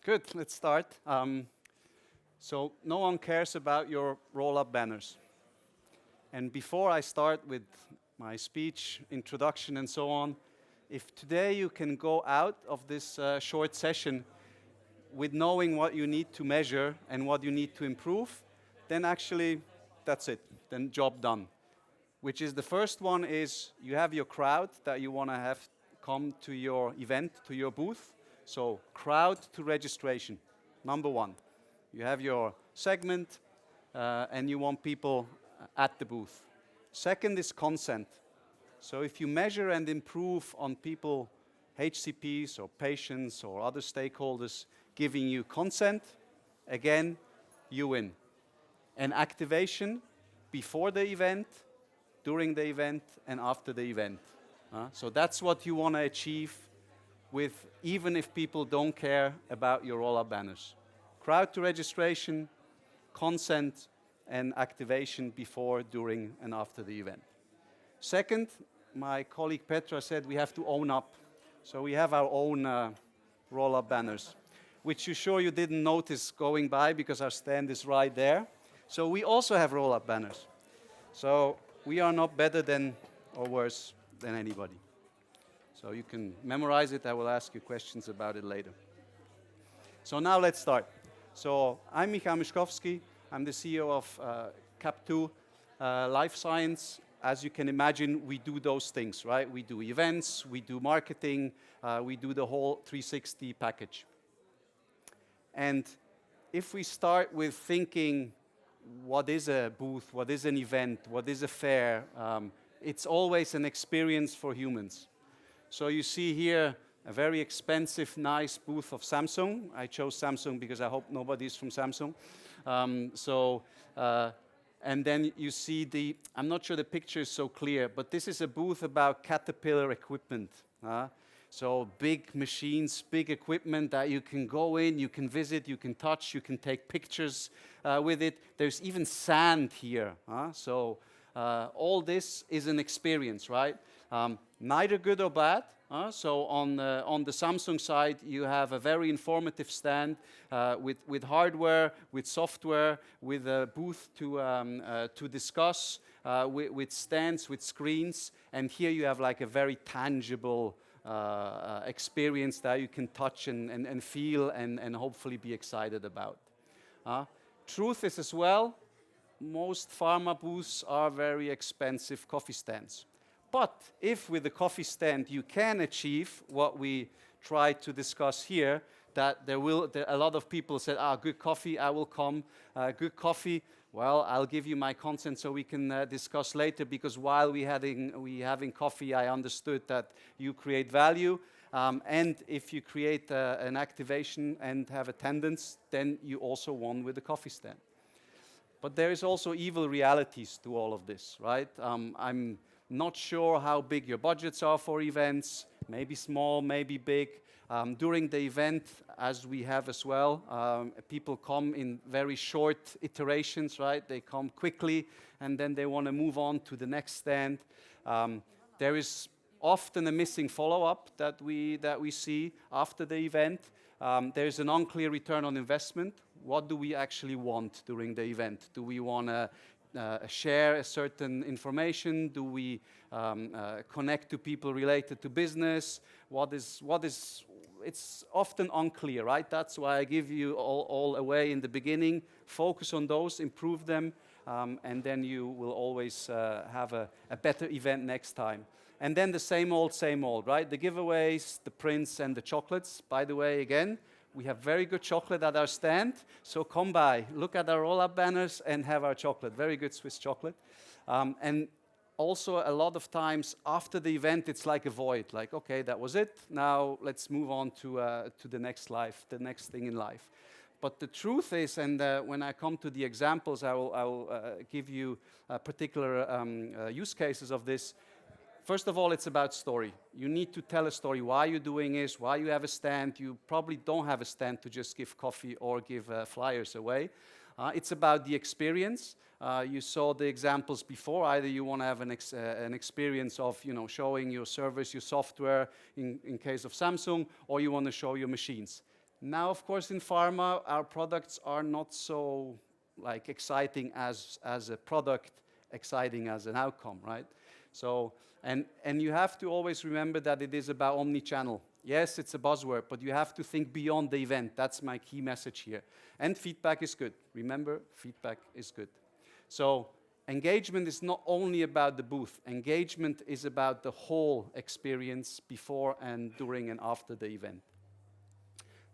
Good, let's start. So no one cares about your roll-up banners. And before I start with my speech, introduction and so on, if today you can go out of this short session with knowing what you need to measure and what you need to improve, then actually that's it, then job done. Which is the first one is you have your crowd that you want to have come to your event, to your booth. So crowd to registration, number one. You have your segment and you want people at the booth. Second is consent. So if you measure and improve on people, HCPs or patients or other stakeholders giving you consent, again, you win. And activation before the event, during the event, and after the event. So that's what you want to achieve with, even if people don't care about your roll-up banners. Crowd to registration, consent, and activation before, during, and after the event. Second, my colleague Petra said we have to own up. So we have our own roll-up banners, which you sure you didn't notice going by because our stand is right there. So we also have roll-up banners. So we are not better than or worse than anybody. So you can memorize it. I will ask you questions about it later. So now let's start. So I'm Michal Myszkowski. I'm the CEO of Capptoo Life Science. As you can imagine, we do those things, right? We do events, we do marketing, we do the whole 360 package. And if we start with thinking, what is a booth, what is an event, what is a fair, it's always an experience for humans. So you see here a very expensive, nice booth of Samsung. I chose Samsung because I hope nobody's from Samsung. And then you see I'm not sure the picture is so clear, but this is a booth about Caterpillar equipment. So big machines, big equipment that you can go in, you can visit, you can touch, you can take pictures with it. There's even sand here. So all this is an experience, right? Neither good or bad. So on the Samsung side, you have a very informative stand with hardware, with software, with a booth to discuss, with stands, with screens. And here you have like a very tangible experience that you can touch and feel and hopefully be excited about. Truth is as well, most pharma booths are very expensive coffee stands. But if with the coffee stand you can achieve what we try to discuss here, that a lot of people said, good coffee, I will come. Good coffee, well, I'll give you my consent so we can discuss later, because while we having coffee, I understood that you create value. And if you create an activation and have attendance, then you also won with the coffee stand. But there is also evil realities to all of this, right? I'm not sure how big your budgets are for events, maybe small, maybe big. During the event, as we have as well, people come in very short iterations, right? They come quickly and then they want to move on to the next stand. There is often a missing follow-up that we see after the event. There is an unclear return on investment. What do we actually want during the event? Do we want to share a certain information? Do we connect to people related to business? It's often unclear, right? That's why I give you all away in the beginning. Focus on those, improve them, and then you will always have a better event next time. And then the same old, right? The giveaways, the prints, and the chocolates. By the way, again, we have very good chocolate at our stand, so come by, look at our roll-up banners and have our chocolate, very good Swiss chocolate. And also a lot of times after the event, it's like a void, like, okay, that was it, now let's move on to the next life, the next thing in life. But the truth is, and when I come to the examples, I will give you particular use cases of this. First of all, it's about story. You need to tell a story why you're doing this, why you have a stand. You probably don't have a stand to just give coffee or give flyers away. It's about the experience. You saw the examples before. Either you want to have an experience of showing your service, your software in case of Samsung, or you want to show your machines. Now, of course, in pharma, our products are not so like exciting as a product, exciting as an outcome, right? So, and you have to always remember that it is about omni-channel. Yes, it's a buzzword, but you have to think beyond the event. That's my key message here. And feedback is good. Remember, feedback is good. So engagement is not only about the booth. Engagement is about the whole experience before and during and after the event.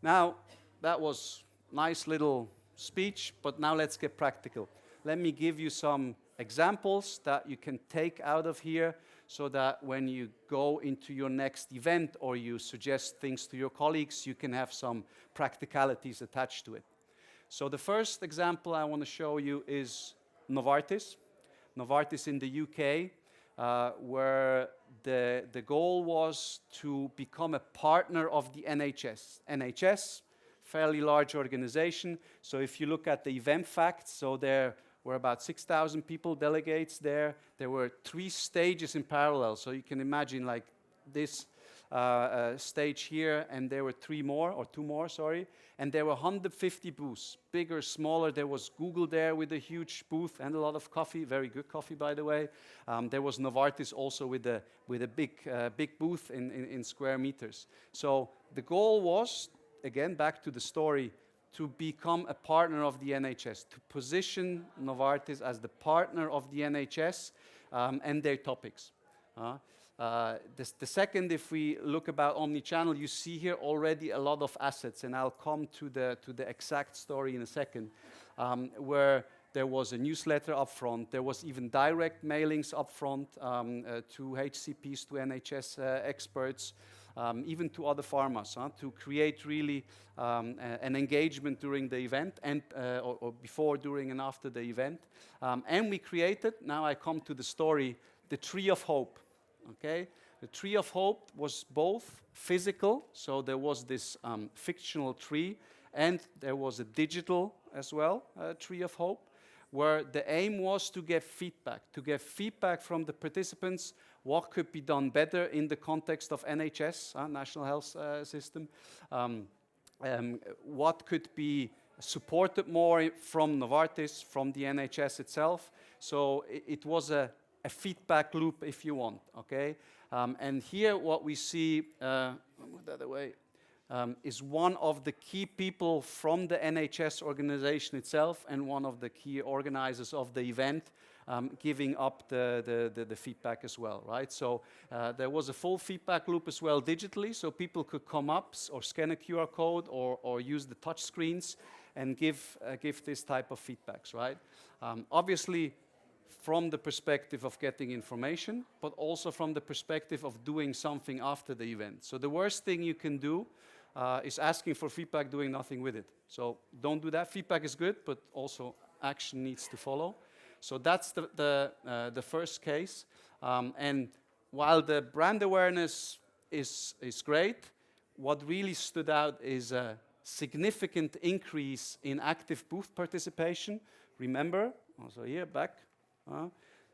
Now, that was nice little speech, but now let's get practical. Let me give you some examples that you can take out of here so that when you go into your next event or you suggest things to your colleagues, you can have some practicalities attached to it. So the first example I want to show you is Novartis. Novartis in the UK, where the goal was to become a partner of the NHS. NHS, fairly large organization. So if you look at the event facts, so there were about 6,000 people, delegates there. There were 3 stages in parallel. So you can imagine like this stage here, and there were 3 more, or 2 more, sorry. And there were 150 booths, bigger, smaller. There was Google there with a huge booth and a lot of coffee, very good coffee, by the way. There was Novartis also with a big booth in square meters. So the goal was, again, back to the story, to become a partner of the NHS, to position Novartis as the partner of the NHS and their topics. The second, if we look about omni-channel, you see here already a lot of assets, and I'll come to the exact story in a second, where there was a newsletter up front, there was even direct mailings up front to HCPs, to NHS experts, even to other pharmas, to create really an engagement during the event and or before, during, and after the event. And we created, now I come to the story, the Tree of Hope. Okay, the Tree of Hope was both physical, so there was this fictional tree, and there was a digital as well, Tree of Hope, where the aim was to get feedback from the participants, what could be done better in the context of NHS, National Health System, what could be supported more from Novartis, from the NHS itself. So it was a feedback loop, if you want, okay? And here what we see, move that away, is one of the key people from the NHS organization itself and one of the key organizers of the event, giving up the feedback as well, right? So there was a full feedback loop as well digitally, so people could come up or scan a QR code or use the touch screens and give this type of feedbacks, right? Obviously, from the perspective of getting information, but also from the perspective of doing something after the event. So the worst thing you can do is asking for feedback, doing nothing with it. So don't do that. Feedback is good, but also action needs to follow. So that's the first case. And while the brand awareness is great, what really stood out is a significant increase in active booth participation. Remember, also here, back,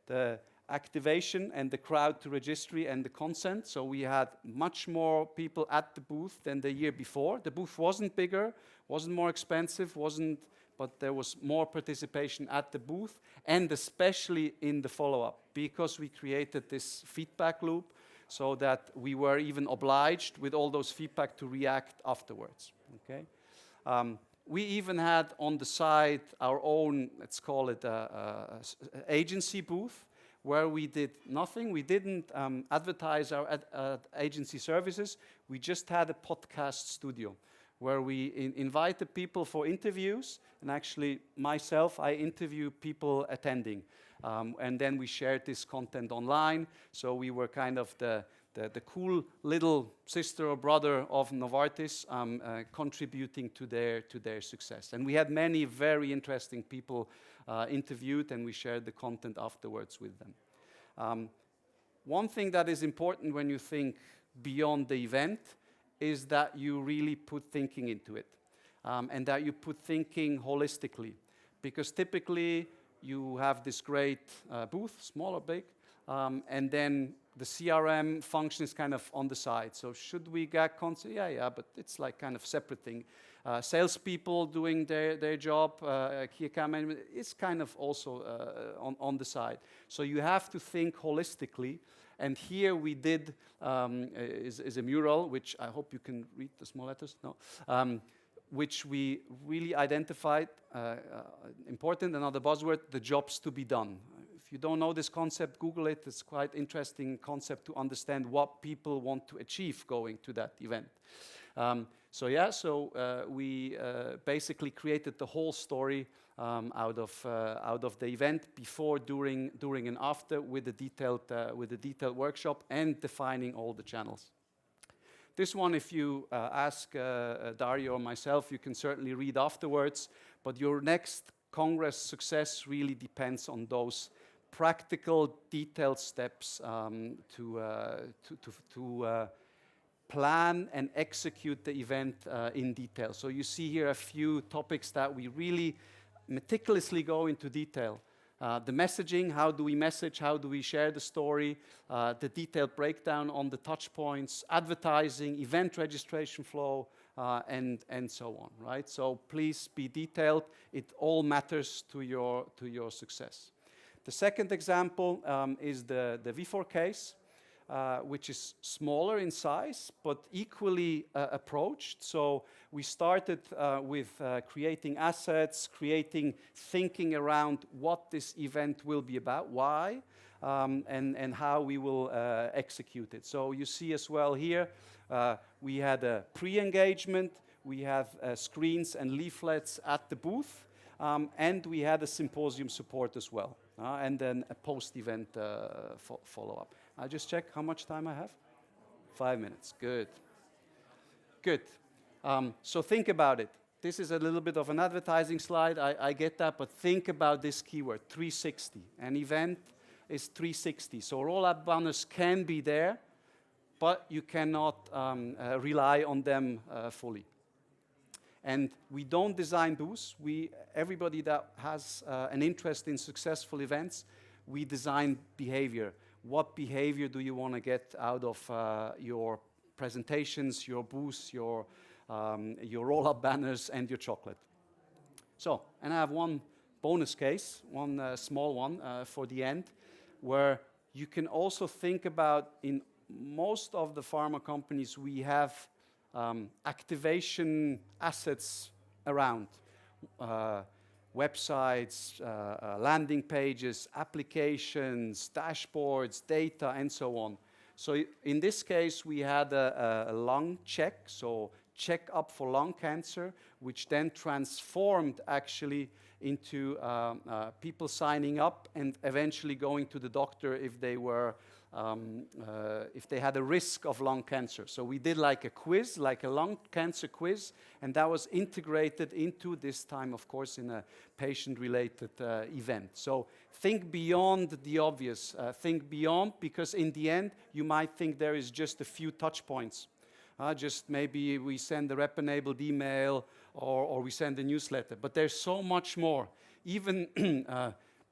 the activation and the crowd to registry and the consent. So we had much more people at the booth than the year before. The booth wasn't bigger, wasn't more expensive, but there was more participation at the booth, and especially in the follow-up, because we created this feedback loop so that we were even obliged with all those feedback to react afterwards, okay? We even had on the side our own, let's call it a agency booth, where we did nothing. We didn't advertise our agency services. We just had a podcast studio where we invited people for interviews. And actually, myself, I interview people attending. And then we shared this content online. So we were kind of the cool little sister or brother of Novartis, contributing to their success. And we had many very interesting people interviewed, and we shared the content afterwards with them. One thing that is important when you think beyond the event is that you really put thinking into it, and that you put thinking holistically. Because typically you have this great booth, small or big, and then the CRM function is kind of on the side. So should we get console? Yeah, but it's like kind of separate thing. Salespeople doing their job, key account management is kind of also on the side. So you have to think holistically. And here we did is a mural, which I hope you can read the small letters. No. Which we really identified, important, another buzzword, the jobs to be done. If you don't know this concept, Google it. It's quite interesting concept to understand what people want to achieve going to that event. We basically created the whole story out of the event, before, during, and after, with a detailed workshop and defining all the channels. This one, if you ask Dario or myself, you can certainly read afterwards, but your next Congress success really depends on those practical, detailed steps to plan and execute the event in detail. So you see here a few topics that we really meticulously go into detail. The messaging, how do we message, how do we share the story, the detailed breakdown on the touch points, advertising, event registration flow, and so on, right? So please be detailed. It all matters to your success. The second example is the V4 case, which is smaller in size, but equally approached. So we started with creating assets, thinking around what this event will be about, why, and how we will execute it. So you see as well here, we had a pre-engagement, we have screens and leaflets at the booth, and we had a symposium support as well, and then a post-event follow-up. I'll just check how much time I have. 5 minutes. Good. Good. So think about it. This is a little bit of an advertising slide. I get that, but think about this keyword, 360. An event is 360. So roll-up banners can be there, but you cannot rely on them fully. And we don't design booths. Everybody that has an interest in successful events, we design behavior. What behavior do you want to get out of your presentations, your booths, your roll-up banners, and your chocolate? So, and I have one bonus case, one small one for the end, where you can also think about, in most of the pharma companies, we have activation assets around. Websites, landing pages, applications, dashboards, data, and so on. So in this case, we had a lung check, so check up for lung cancer, which then transformed actually into people signing up and eventually going to the doctor if they were if they had a risk of lung cancer. So we did like a quiz, like a lung cancer quiz, and that was integrated into this time, of course, in a patient-related event. So think beyond the obvious. Think beyond, because in the end, you might think there is just a few touch points. Just maybe we send a rep-enabled email or we send a newsletter. But there's so much more. Even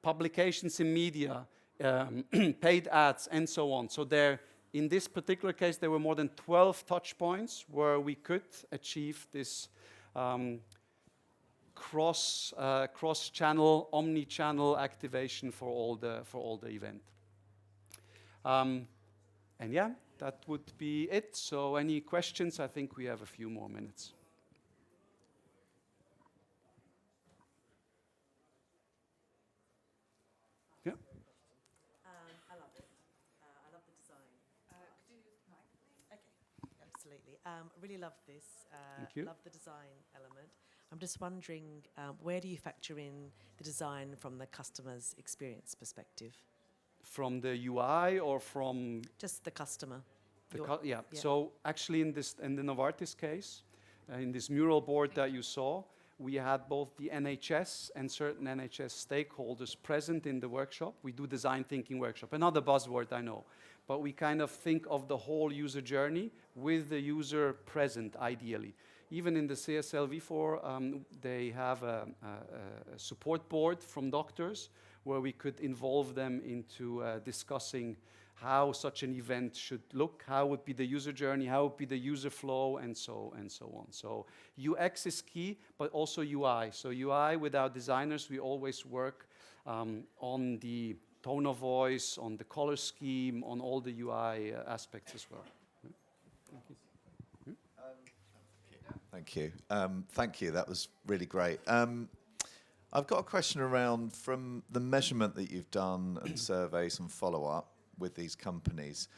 publications in media, paid ads, and so on. So in this particular case, there were more than 12 touch points where we could achieve this cross-channel, omni-channel activation for all the event. And yeah, that would be it. So any questions? I think we have a few more minutes. Yeah. I love it. I love the design. Could you use the mic, please? Okay, absolutely. Really love this. Thank you. Love the design element. I'm just wondering, where do you factor in the design from the customer's experience perspective? From the UI or from Just the customer. yeah. So actually, in the Novartis case, in this mural board that you saw, we had both the NHS and certain NHS stakeholders present in the workshop. We do design thinking workshop, another buzzword I know, but we kind of think of the whole user journey with the user present, ideally. Even in the CSL V4, they have a support board from doctors where we could involve them into discussing how such an event should look, how would be the user journey, how would be the user flow, and so on. So UX is key, but also UI. So UI, with our designers, we always work on the tone of voice, on the color scheme, on all the UI aspects as well. Thank you. Thank you. Thank you. That was really great. I've got a question around from the measurement that you've done and surveys and follow-up with these companies.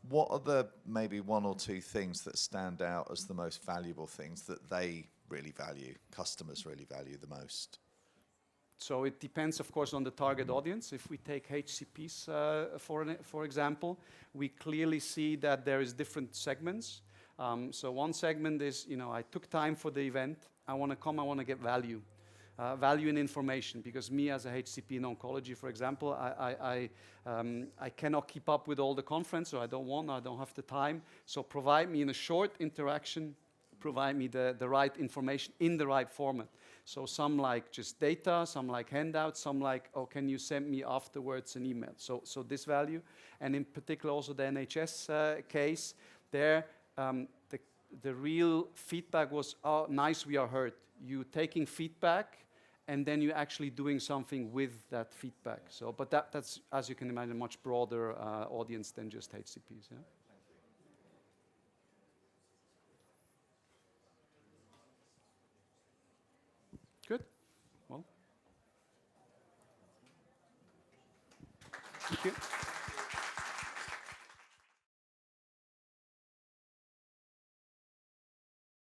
What are the maybe one or two things that stand out as the most valuable things that they really value, customers really value the most? So it depends, of course, on the target audience. If we take HCPs, for example, we clearly see that there is different segments. So one segment is, I took time for the event. I want to come, I want to get value. Value in information, because me as a HCP in oncology, for example, I cannot keep up with all the conference, or I don't have the time. So provide me in a short interaction, provide me the right information in the right format. So some like just data, some like handouts, some like, oh, can you send me afterwards an email? So this value, and in particular also the NHS case, there the real feedback was, oh, nice, we are heard. You taking feedback, and then you're actually doing something with that feedback. So, but that's, as you can imagine, a much broader audience than just HCPs. Yeah? Good. Well, thank you.